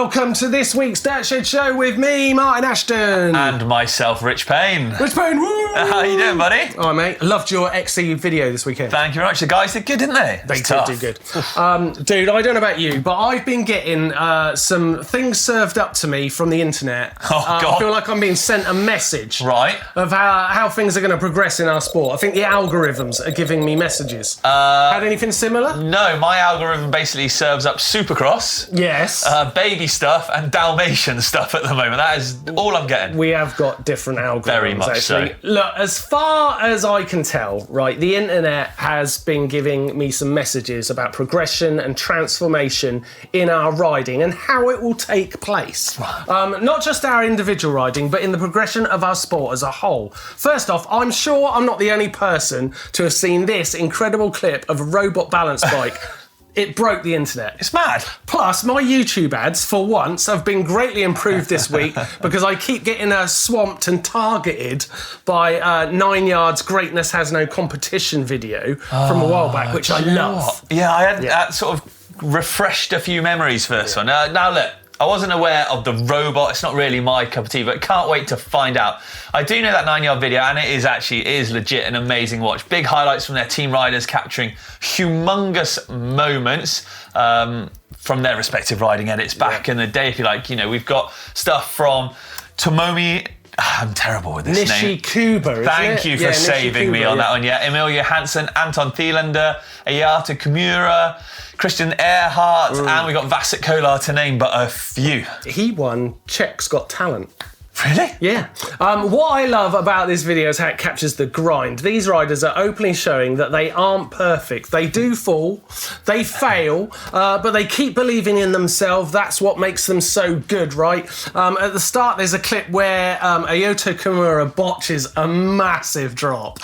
Welcome to this week's Dirt Shed Show with me, Martyn Ashton. And myself, Rich Payne. Rich Payne, woo! How you doing, buddy? All right, mate. I loved your XC video this weekend. Thank you very much. The guys did good, didn't they? They did do good. Dude, I don't know about you, but I've been getting some things served up to me from the internet. God. I feel like I'm being sent a message Right. of how things are going to progress in our sport. I think the algorithms are giving me messages. Had anything similar? No, my algorithm basically serves up Supercross, Yes. baby stuff, and Dalmatian stuff at the moment. That is all I'm getting. We have got different algorithms. Very much actually. so. Look, as far as I can tell, right, the internet has been giving me some messages about progression and transformation in our riding and how it will take place. Not just our individual riding, but in the progression of our sport as a whole. First off, I'm sure I'm not the only person to have seen this incredible clip of a robot balance bike. It broke the internet. It's mad. Plus, my YouTube ads, for once, have been greatly improved this week because I keep getting swamped and targeted by Nineyard's Greatness Has No Competition video from a while back, which I love. Yeah, I had that sort of refreshed a few memories for this one. Now, look, I wasn't aware of the robot. It's not really my cup of tea, but can't wait to find out. I do know that Nineyard video, and it is legit an amazing watch. Big highlights from their team riders capturing humongous moments from their respective riding edits back in the day, if you like. You know, we've got stuff from Tomomi. I'm terrible with this name. Nishikuba, Thank you for saving me on that one. Yeah, Emilia Hansen, Anton Thielander, Ayata Kimura, Christian Earhart, and we got Vasek Kolar to name but a few. He won Czech's Got Talent. Really? Yeah. What I love about this video is how it captures the grind. These riders are openly showing that they aren't perfect. They do fall, they fail, but they keep believing in themselves. That's what makes them so good, right? At the start, there's a clip where Ayota Kimura botches a massive drop.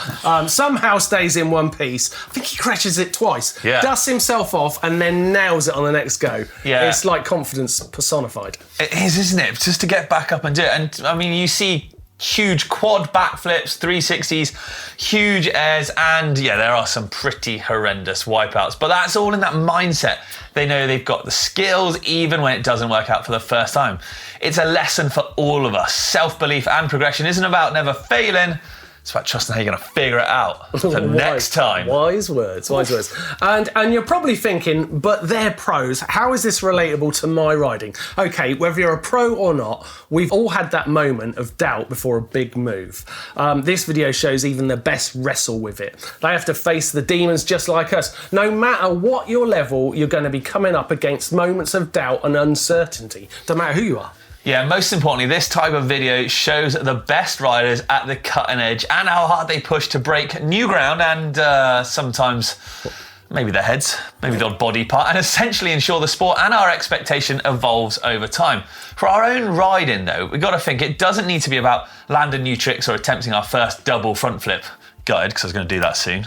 Somehow stays in one piece. I think he crashes it twice. Yeah. Dusts himself off and then nails it on the next go. Yeah. It's like confidence personified. It is, isn't it? Just to get back up and do it. And I mean, you see huge quad backflips, 360s, huge airs, and yeah, there are some pretty horrendous wipeouts. But that's all in that mindset. They know they've got the skills, even when it doesn't work out for the first time. It's a lesson for all of us. Self-belief and progression isn't about never failing. It's about trusting how you're going to figure it out for next time. Wise words, wise words. And you're probably thinking, but they're pros. How is this relatable to my riding? Okay, whether you're a pro or not, we've all had that moment of doubt before a big move. This video shows even the best wrestle with it. They have to face the demons just like us. No matter what your level, you're going to be coming up against moments of doubt and uncertainty. No matter who you are. Yeah, most importantly, this type of video shows the best riders at the cutting edge and how hard they push to break new ground and sometimes maybe their heads, maybe the odd body part, and essentially ensure the sport and our expectation evolves over time. For our own riding, though, we've got to think it doesn't need to be about landing new tricks or attempting our first double front flip. Gutted, because I was going to do that soon.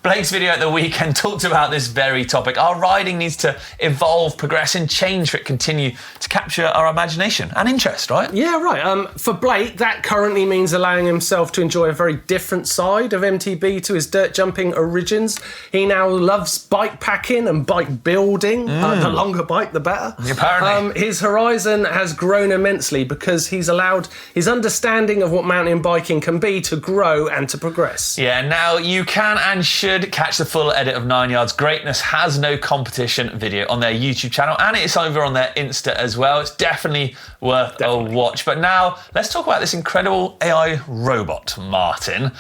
Blake's video at the weekend talked about this very topic. Our riding needs to evolve, progress, and change for it to continue to capture our imagination and interest, right? Yeah, right. For Blake, that currently means allowing himself to enjoy a very different side of MTB to his dirt jumping origins. He now loves bike packing and bike building. The longer bike, the better. Apparently. His horizon has grown immensely because he's allowed his understanding of what mountain biking can be to grow and to progress. Yeah, now you can and should catch the full edit of Nineyard's Greatness Has No Competition video on their YouTube channel, and it's over on their Insta as well. It's definitely worth a watch. But now, let's talk about this incredible AI robot, Martyn.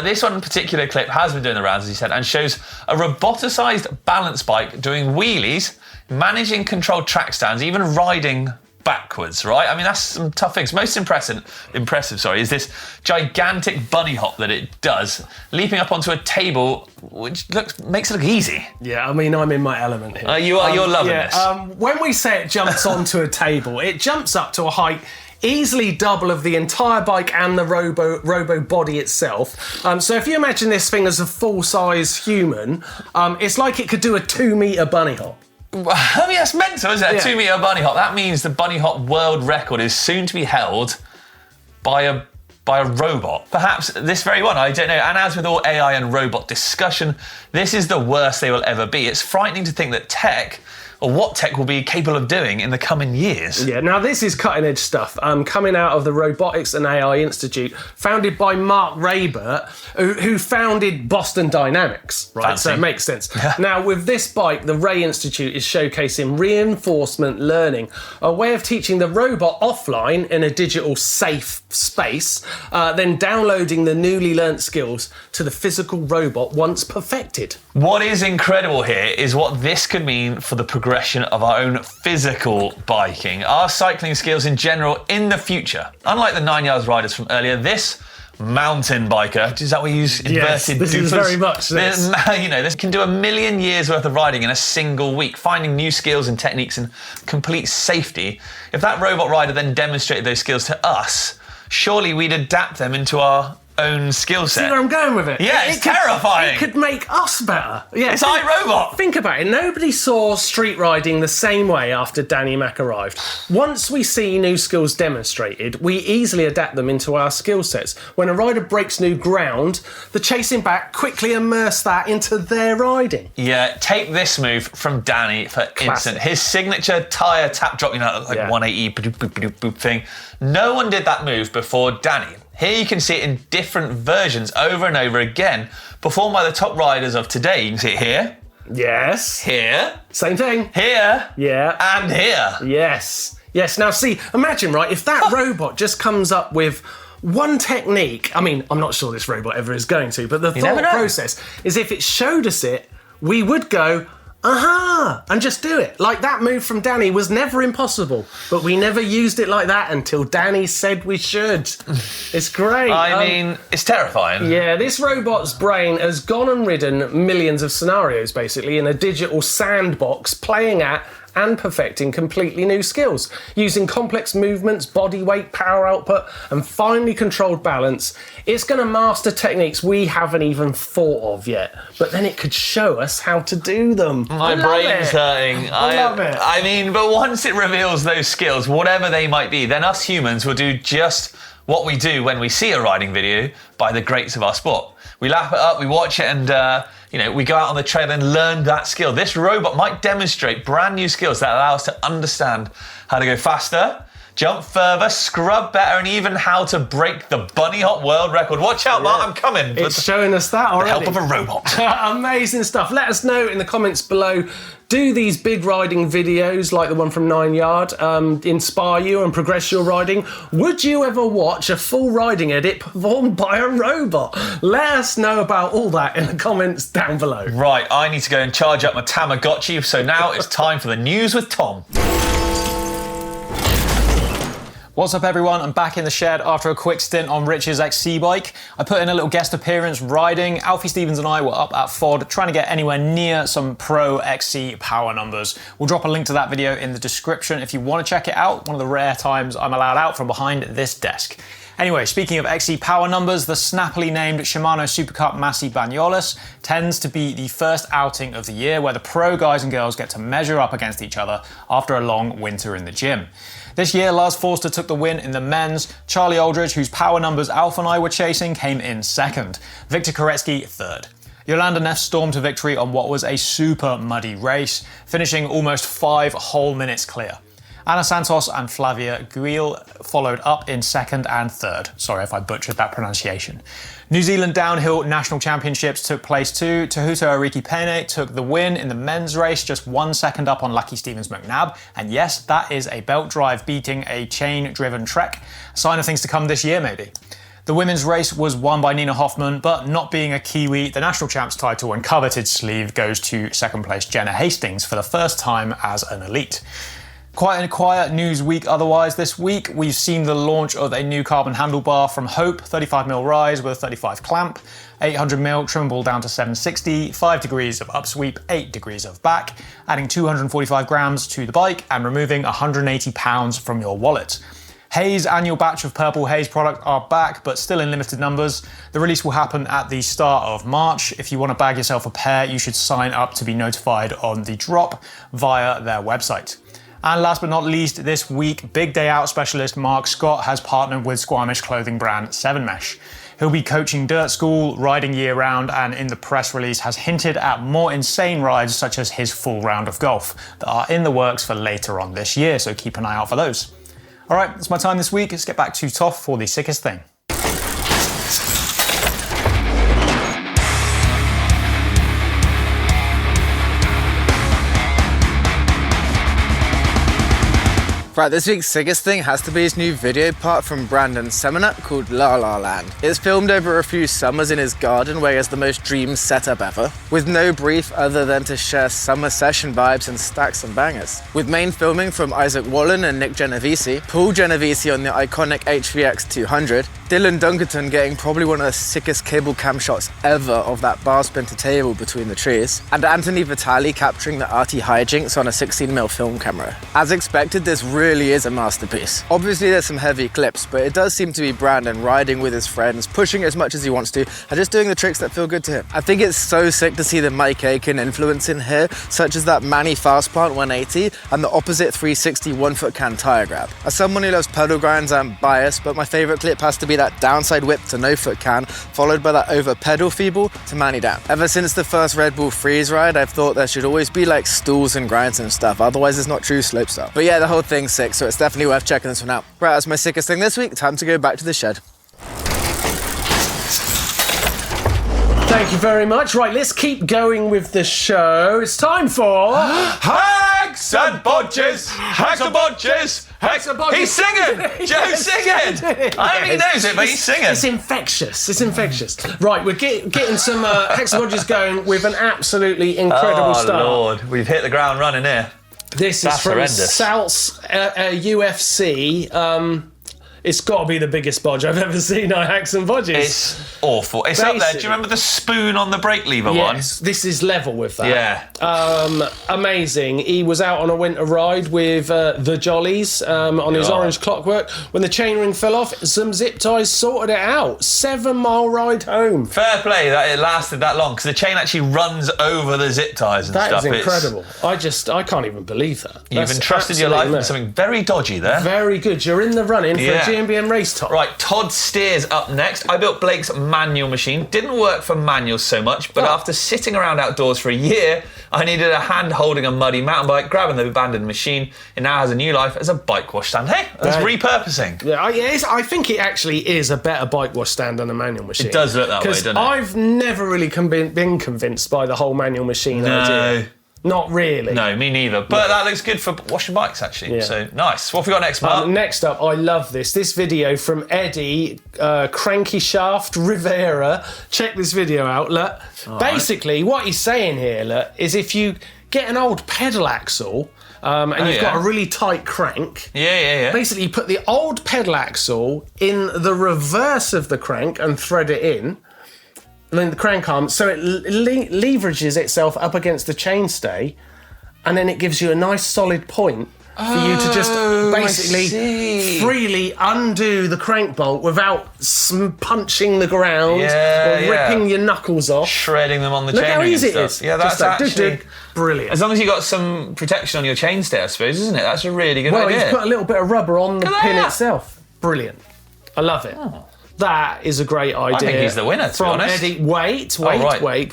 This one in particular clip has been doing the rounds, as you said, and shows a roboticized balance bike doing wheelies, managing controlled track stands, even riding backwards, right? I mean, that's some tough things. Most impressive, is this gigantic bunny hop that it does, leaping up onto a table, which makes it look easy. Yeah, I mean, I'm in my element here. You're loving this. When we say it jumps onto a table, it jumps up to a height easily double of the entire bike and the robo body itself. So if you imagine this thing as a full-size human, it's like it could do a 2-metre bunny hop. I mean, that's mental, isn't it? A 2-metre bunny hop. That means the bunny hop world record is soon to be held by a robot. Perhaps this very one, I don't know. And as with all AI and robot discussion, this is the worst they will ever be. It's frightening to think that tech or what tech will be capable of doing in the coming years. Yeah, now this is cutting edge stuff coming out of the Robotics and AI Institute, founded by Mark Raybert, who founded Boston Dynamics, right? Fancy. So it makes sense. Yeah. Now, with this bike, the Ray Institute is showcasing reinforcement learning, a way of teaching the robot offline in a digital safe space, then downloading the newly learnt skills to the physical robot once perfected. What is incredible here is what this could mean for the progression of our own physical biking, our cycling skills in general in the future. Unlike the Nineyard riders from earlier, this mountain biker, is that we use inverted Yes, this is very much this. This can do 1,000,000 years worth of riding in a single week, finding new skills and techniques in complete safety. If that robot rider then demonstrated those skills to us, surely we'd adapt them into our own skill set. See where I'm going with it? Yeah, it's terrifying. It could make us better. Yeah, It's iRobot. Think about it. Nobody saw street riding the same way after Danny Mac arrived. Once we see new skills demonstrated, we easily adapt them into our skill sets. When a rider breaks new ground, the chasing back quickly immerse that into their riding. Yeah, take this move from Danny for instant. His signature tyre tap drop, 180 boop, boop, boop, boop thing. No one did that move before Danny. Here you can see it in different versions over and over again, performed by the top riders of today. You can see it here. Yes. Here. Same thing. Here. Yeah. And here. Yes. Yes. Now, see, imagine, right, if that robot just comes up with one technique. I mean, I'm not sure this robot ever is going to, but the thought process is if it showed us it, we would go, aha, and just do it. Like that move from Danny was never impossible, but we never used it like that until Danny said we should. It's great. I mean, it's terrifying. Yeah, this robot's brain has gone and ridden millions of scenarios, basically, in a digital sandbox, playing at and perfecting completely new skills, using complex movements, body weight, power output, and finely controlled balance. It's going to master techniques we haven't even thought of yet, but then it could show us how to do them. My brain's hurting. I love it. I mean, but once it reveals those skills, whatever they might be, then us humans will do just what we do when we see a riding video by the greats of our sport. We lap it up, we watch it, and we go out on the trail and learn that skill. This robot might demonstrate brand new skills that allow us to understand how to go faster, jump further, scrub better, and even how to break the bunny hop world record. Watch out, Mark, I'm coming. It's showing us that already. The help of a robot. Amazing stuff. Let us know in the comments below. Do these big riding videos like the one from Nineyard inspire you and progress your riding? Would you ever watch a full riding edit performed by a robot? Let us know about all that in the comments down below. Right, I need to go and charge up my Tamagotchi, so now it's time for the news with Tom. What's up everyone, I'm back in the shed after a quick stint on Rich's XC bike. I put in a little guest appearance riding. Alfie Stevens and I were up at FOD trying to get anywhere near some pro XC power numbers. We'll drop a link to that video in the description if you want to check it out. One of the rare times I'm allowed out from behind this desk. Anyway, speaking of XC power numbers, the snappily named Shimano Supercup Massi Bagnoles tends to be the first outing of the year where the pro guys and girls get to measure up against each other after a long winter in the gym. This year, Lars Forster took the win in the men's. Charlie Aldridge, whose power numbers Alf and I were chasing, came in second. Victor Koretsky, third. Yolanda Neff stormed to victory on what was a super muddy race, finishing almost 5 whole minutes clear. Ana Santos and Flavia Guil followed up in second and third. Sorry if I butchered that pronunciation. New Zealand Downhill National Championships took place too. Tahuto Ariki Pene took the win in the men's race, just 1 second up on Lucky Stevens McNabb. And yes, that is a belt drive beating a chain-driven trek. A sign of things to come this year, maybe. The women's race was won by Nina Hoffman, but not being a Kiwi, the national champs title and coveted sleeve goes to second place Jenna Hastings for the first time as an elite. Quite a quiet news week otherwise this week. We've seen the launch of a new carbon handlebar from Hope, 35mm rise with a 35 clamp, 800mm trimmable down to 760, 5 degrees of upsweep, 8 degrees of back, adding 245 grams to the bike and removing 180 pounds from your wallet. Hayes annual batch of Purple Haze product are back, but still in limited numbers. The release will happen at the start of March. If you want to bag yourself a pair, you should sign up to be notified on the drop via their website. And last but not least, this week, big day out specialist Mark Scott has partnered with Squamish clothing brand 7 Mesh. He'll be coaching dirt school, riding year-round, and in the press release has hinted at more insane rides such as his full round of golf that are in the works for later on this year, so keep an eye out for those. All right, that's my time this week. Let's get back to Toff for the sickest thing. Right, this week's sickest thing has to be his new video part from Brandon Semenuk called La La Land. It's filmed over a few summers in his garden where he has the most dream setup ever, with no brief other than to share summer session vibes and stack some bangers. With main filming from Isaac Wallen and Nick Genovese, Paul Genovese on the iconic HVX 200, Dylan Dunkerton getting probably one of the sickest cable cam shots ever of that bar splinter table between the trees, and Anthony Vitali capturing the arty hijinks on a 16mm film camera. As expected, this really is a masterpiece. Obviously there's some heavy clips, but it does seem to be Brandon riding with his friends, pushing as much as he wants to, and just doing the tricks that feel good to him. I think it's so sick to see the Mike Aiken influence in here, such as that Manny Fast Plant 180 and the opposite 360 1-foot can tire grab. As someone who loves pedal grinds, I'm biased, but my favorite clip has to be that downside whip to no-foot can, followed by that over pedal feeble to Manny down. Ever since the first Red Bull Freeze ride, I've thought there should always be like stools and grinds and stuff, otherwise it's not true slopestyle. But yeah, the whole thing's sick, so it's definitely worth checking this one out. Right, that's my sickest thing this week. Time to go back to the shed. Thank you very much. Right, let's keep going with the show. It's time for... Hacks and Bodges! Hacks and Bodges! Hacks and Bodges! He's singing! Joe's singing! I don't think he knows it, but he's singing. It's infectious. It's infectious. Right, we're getting some Hacks and Bodges going with an absolutely incredible start. Oh, Lord. We've hit the ground running here. This is from horrendous. Salt's UFC. It's got to be the biggest bodge I've ever seen on Hacks and Bodges. It's awful. It's up there. Do you remember the spoon on the brake lever one? Yes, this is level with that. Yeah. Amazing. He was out on a winter ride with the Jollies on his orange clockwork. When the chainring fell off, some zip ties sorted it out. 7-mile ride home. Fair play that it lasted that long, because the chain actually runs over the zip ties and stuff. That is incredible. I can't even believe that. You've entrusted your life in something very dodgy there. Very good. You're in the running for a GMBN race top. Right, Todd Steers up next. I built Blake's manual machine. Didn't work for manuals so much, but after sitting around outdoors for a year, I needed a hand holding a muddy mountain bike, grabbing the abandoned machine. It now has a new life as a bike wash stand. Hey, that's repurposing. Yeah, I think it actually is a better bike wash stand than a manual machine. It does look that way, doesn't it? I've never really been convinced by the whole manual machine idea. Not really. No, me neither. But that looks good for washing bikes, actually. Yeah. So, nice. What have we got next, Mark? Next up, I love this. This video from Eddie, Cranky Shaft Rivera. Check this video out, look. Basically, what he's saying here, look, is if you get an old pedal axle and you've got a really tight crank. Yeah. Basically, you put the old pedal axle in the reverse of the crank and thread it in. And then the crank arm, so it leverages itself up against the chainstay, and then it gives you a nice solid point for you to just basically freely undo the crank bolt without punching the ground or ripping your knuckles off. Shredding them on the chainring. Look how easy it is. Yeah, that's actually brilliant. As long as you got some protection on your chainstay, I suppose, isn't it? That's a really good idea. Well, you put a little bit of rubber on the pin itself. Brilliant. I love it. That is a great idea. I think he's the winner, to be honest. Eddie. Wait.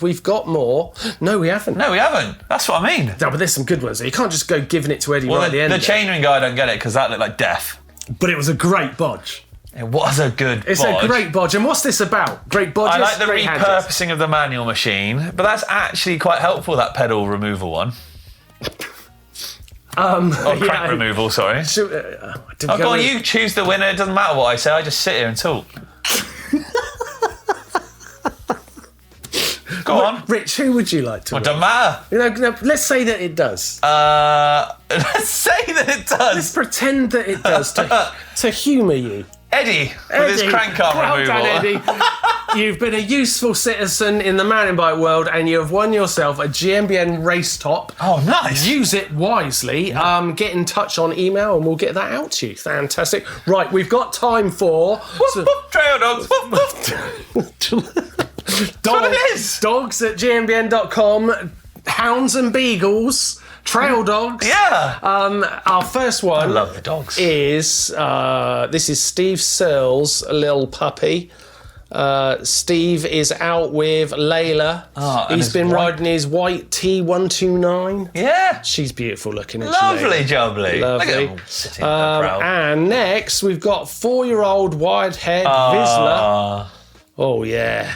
We've got more. No, we haven't. That's what I mean. No, but there's some good ones. You can't just go giving it to Eddie right at the end. The chainring guy, I don't get it, because that looked like death. But it was a great bodge. It was a good bodge. It's a great bodge. And what's this about? Great bodges? I like the repurposing of the manual machine, but that's actually quite helpful, that pedal removal one. Crank removal, sorry. Go on, you choose the winner. It doesn't matter what I say. I just sit here and talk. Go on. Rich, who would you like to win? It doesn't matter. Let's say that it does. Let's say that it does. Let's pretend that it does to humour you. Eddie, with his crank arm removal. Well done, Eddie. You've been a useful citizen in the mountain bike world, and you have won yourself a GMBN race top. Oh, nice. Use it wisely. Get in touch on email, and we'll get that out to you. Fantastic. Right, we've got time for... Trail dogs. Dogs at GMBN.com. Hounds and beagles. Trail dogs. Yeah. Our first one. I love the dogs. Is this is Steve Searle's little puppy. Steve is out with Layla. He's been riding his white T129. Yeah. She's beautiful looking. Lovely jubbly. Lovely. Look at them sitting there proud. And next we've got 4-year-old wide-haired Vizsla. Oh yeah.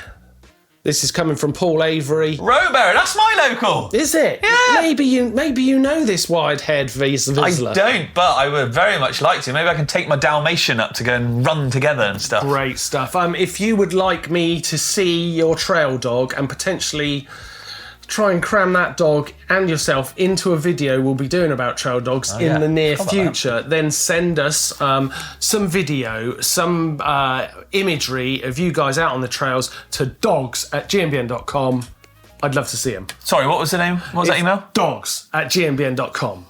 This is coming from Paul Avery. Rowberry, that's my local. Is it? Yeah. Maybe you know this wide-haired Vizsla. I don't, but I would very much like to. Maybe I can take my Dalmatian up to go and run together and stuff. Great stuff. If you would like me to see your trail dog and potentially try and cram that dog and yourself into a video we'll be doing about trail dogs in the near future, then send us some video, some imagery of you guys out on the trails to dogs@gmbn.com. I'd love to see them. Sorry, what was the name? What was that email? dogs@gmbn.com.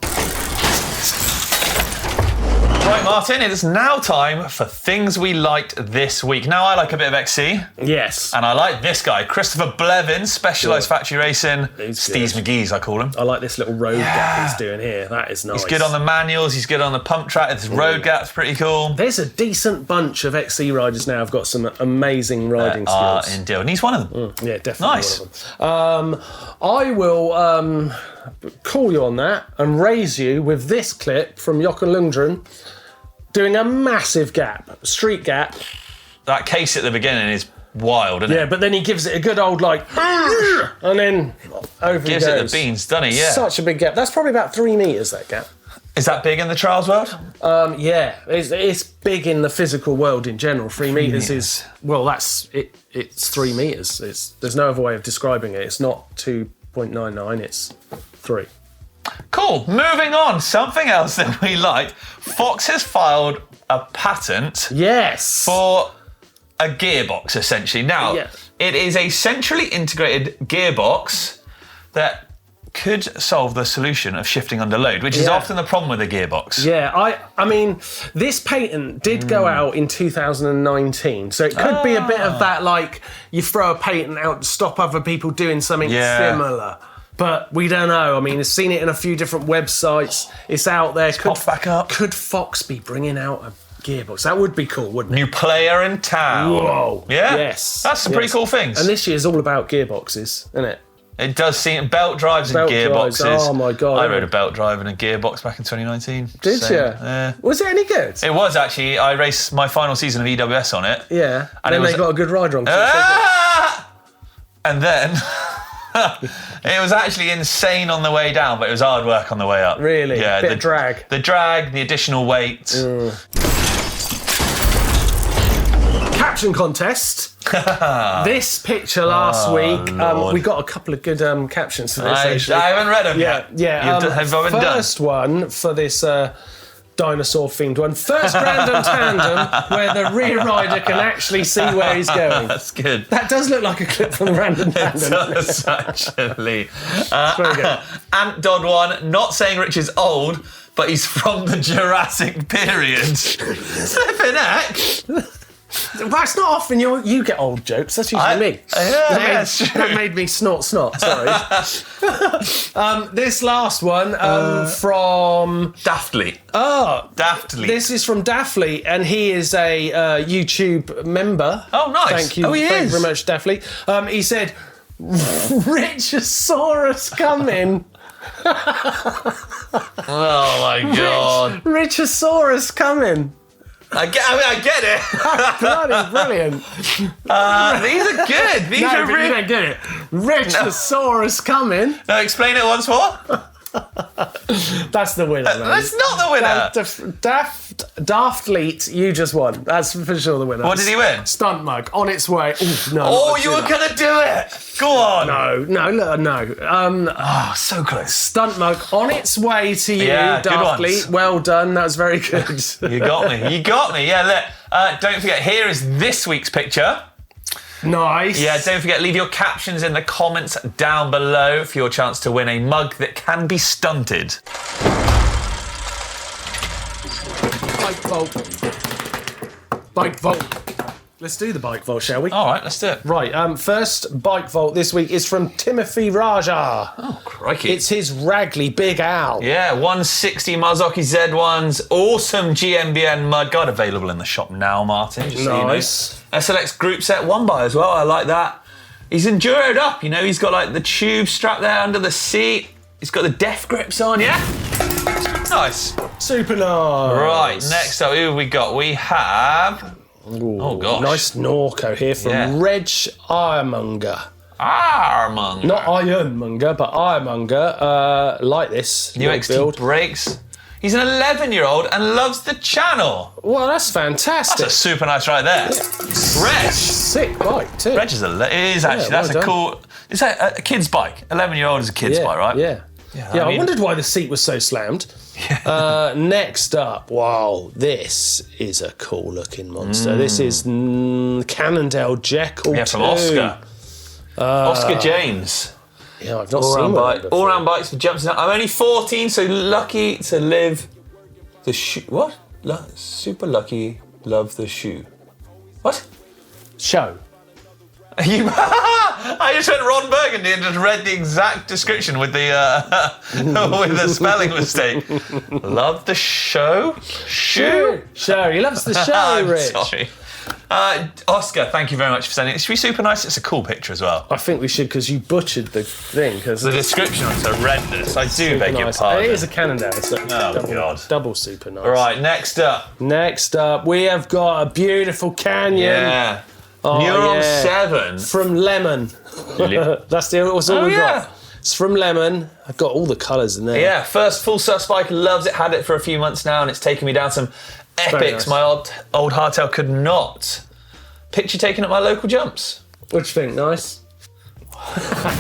Right, Martin, it is now time for things we liked this week. Now, I like a bit of XC. Yes. And I like this guy, Christopher Blevins, Specialised Factory Racing. Steez McGee's, I call him. I like this little road gap he's doing here. That is nice. He's good on the manuals, he's good on the pump track. This road gap's pretty cool. There's a decent bunch of XC riders now who've got some amazing riding skills. Indeed, and he's one of them. Yeah, definitely. Nice. One of them. I will call you on that and raise you with this clip from Jochen Lundgren doing a massive gap, street gap. That case at the beginning is wild, isn't it? Yeah, but then he gives it a good old and then over Gives he it goes. the beans, doesn't he? Yeah. Such a big gap. That's probably about 3 metres, that gap. Is that big in the trials world? Yeah, it's big in the physical world in general. 3 metres is, well, that's it. It's 3 metres. There's no other way of describing it. It's not 2.99, it's 3. Cool. Moving on. Something else that we liked. Fox has filed a patent Yes. for a gearbox, essentially. Now, Yes. it is a centrally integrated gearbox that could solve the solution of shifting under load, which is often the problem with a gearbox. Yeah, I mean, this patent did go out in 2019, so it could be a bit of that, like, you throw a patent out to stop other people doing something similar. But we don't know. I mean, I've seen it in a few different websites. It's out there. Popped back up. Could Fox be bringing out a gearbox? That would be cool, wouldn't it? New player in town. Whoa. Yeah? Yes. That's some pretty cool things. And this year's all about gearboxes, isn't it? It does seem belt drives Belt and drives, gearboxes. oh my God. I rode a belt drive and a gearbox back in 2019. Did you? Yeah. Was it any good? It was actually. I raced my final season of EWS on it. Yeah. And then it was, they got a good rider on. And then it was actually insane on the way down, but it was hard work on the way up. Really? Yeah. Bit of drag. The drag, the additional weight. Caption Contest. This picture last week, we got a couple of good captions for this. Actually. I haven't read them yet. Yeah. Have I been done? First one for this dinosaur-themed one. First random tandem where the rear rider can actually see where he's going. That's good. That does look like a clip from the random tandem. It does, actually. Very good. Ant Dodd one, not saying Rich is old, but he's from the Jurassic period. Flipping heck. That's not often you get old jokes. That's usually me. That made me snort. Sorry. This last one from Daftly. Daftly. This is from Daftly, and he is a YouTube member. Oh, nice. Thank you. Thank you very much, Daftly. He said, "Richosaurus coming." Oh my God. Richosaurus coming. I get it. Bloody brilliant. These are good. These are but really. you don't get it. Richosaurus coming. No, explain it once more. That's the winner, man. That's not the winner. Daftleet, you just won. That's for sure the winner. What did he win? Stunt mug on its way. Ooh, no. Oh, you were going to do it. Go on. No. Oh, so close. Stunt mug on its way to you, Yeah, good Daftleet. ones. Well done. That was very good. You got me. Yeah, look. Don't forget, here is this week's picture. Nice. Yeah, don't forget, leave your captions in the comments down below for your chance to win a mug that can be stunted. Bike vault. Let's do the bike vault, shall we? All right, let's do it. Right, first bike vault this week is from Timothy Raja. Oh, crikey. It's his Ragley Big Al. Yeah, 160 Marzocchi Z1s. Awesome GMBN mudguard available in the shop now, Martin. Just Nice. So you know. SLX group set 1x as well. I like that. He's endured up, you know. He's got like the tube strap there under the seat. He's got the death grips on, yeah? Nice. Super nice. Right, next up, who have we got? We have... Ooh, oh, gosh. Nice Norco here from Reg Ironmonger. Ironmonger. Not Ironmonger, but Ironmonger. Like this. New XT build. brakes. He's an 11-year-old and loves the channel. Well, that's fantastic. That's a super nice ride there. Reg. Sick bike, too. Reg is it is actually. That's well a cool... Is that a kid's bike? 11-year-old is a kid's bike, right? Yeah. Yeah, I wondered why the seat was so slammed. Next up, wow, this is a cool looking monster. This is Cannondale Jekyll. Yeah, from 2. Oscar. Oscar James. Yeah, I've not seen one. All round bikes for jumps. I'm only 14, so lucky to live the shoe. What? Super lucky, love the shoe. What? Show. I just went Ron Burgundy and just read the exact description with the with the spelling mistake. Love the show? Shoe? Show. He loves the show, I'm Rich. sorry. Oscar, thank you very much for sending it. It should be super nice. It's a cool picture as well. I think we should, because you butchered the thing. Cause The description was horrendous. I do beg your nice. pardon. It is a Cannondale. So God. Double super nice. All right, next up. Next up, we have got a beautiful canyon. Yeah. Oh, Neuron yeah. 7. From Lemon. That's all we got. It's from Lemon. I've got all the colours in there. Yeah, first full sus bike, loves it, had it for a few months now, and it's taken me down some epics nice. my old hardtail could not. Picture taken at my local jumps. What do you think? Nice?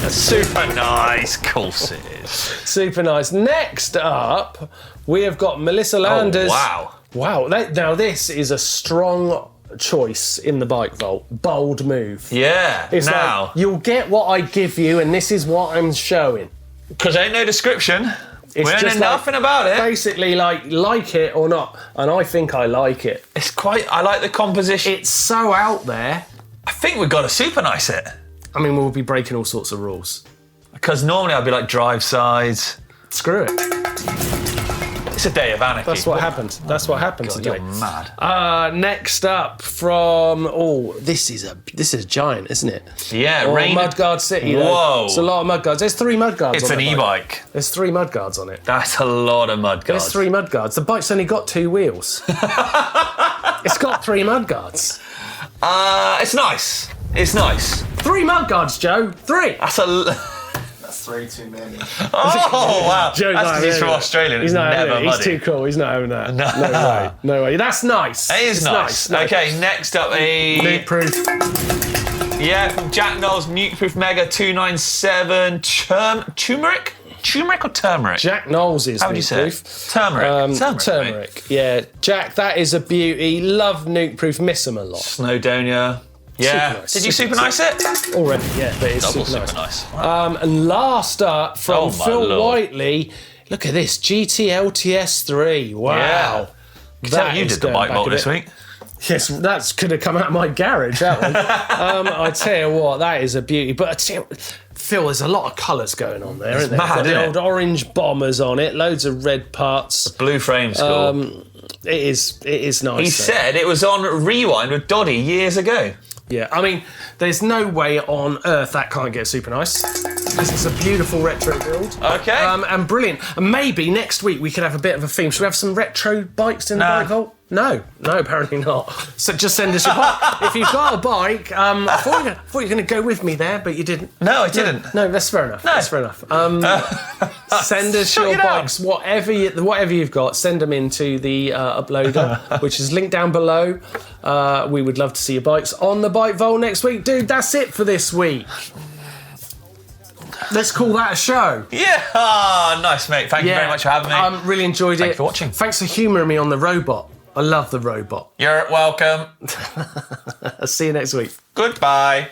Super nice, of course it is. Super nice. Next up, we have got Melissa Landers. Oh, wow. Now this is a strong choice in the bike vault. Bold move. Yeah, It's now. like, you'll get what I give you, and this is what I'm showing. Because ain't no description. It's we don't just know like- nothing about it. Basically, like it or not, and I think I like it. It's I like the composition. It's so out there. I think we've got to super nice it. I mean, we'll be breaking all sorts of rules. Because normally I'd be like drive sides. Screw it. It's a day of anarchy. That's what happened. That's what happened God, today. you're mad. Next up from this is a giant, isn't it? Yeah, Mudguard City. Though. Whoa. It's a lot of mudguards. There's 3 mudguards. It's on an that bike. e-bike. There's 3 mudguards on it. That's a lot of mudguards. There's 3 mudguards. The bike's only got 2 wheels. It's got 3 mudguards. It's nice. It's nice. 3 mudguards, Joe. 3. That's 3 too many. Oh, wow. Joe's That's not because he's having from it. Australia. He's not never having it. He's muddy. too cool. He's not having that. No way. No way. That's nice. It is It's nice. Okay, next up Nuke proof. Yeah, from Jack Knowles, Nuke Proof Mega 297. Turmeric? Turmeric or turmeric? Jack Knowles is. How would you say it? Nuke-proof. Turmeric. Turmeric. Yeah, Jack, that is a beauty. Love Nuke Proof. Miss him a lot. Snowdonia. Yeah. Super nice. Did you super nice it? Already, yeah, but it's Double super super nice. nice. And last up from Oh, my Phil Lord. Whiteley. Look at this GT LTS 3. Wow. Yeah. That You is did the going bike back vault a this bit. week. Yes, that's could have come out of my garage, that one. I tell you what, that is a beauty. But I tell you, Phil, there's a lot of colours going on there, isn't there? mad, Got the isn't old it? orange bombers on it, loads of red parts. Blue frame school. It is nice. He though. said it was on Rewind with Doddy years ago. Yeah, I mean, there's no way on earth that can't get super nice. Because it's a beautiful retro build. Okay. And brilliant. And maybe next week we could have a bit of a theme. Should we have some retro bikes in the Nah. bike vault? No, apparently not. So just send us your bike. If you've got a bike, I thought you were going to go with me there, but you didn't. No, I didn't. No, that's fair enough. That's fair enough. Send us Shut your it down. bikes, whatever you've got. Send them into the uploader, which is linked down below. We would love to see your bikes on the Bike Vault next week, dude. That's it for this week. Let's call that a show. Yeah, nice, mate. Thank you very much for having me. Really enjoyed it. Thank you for watching. Thanks for humouring me on the robot. I love the robot. You're welcome. I'll see you next week. Goodbye.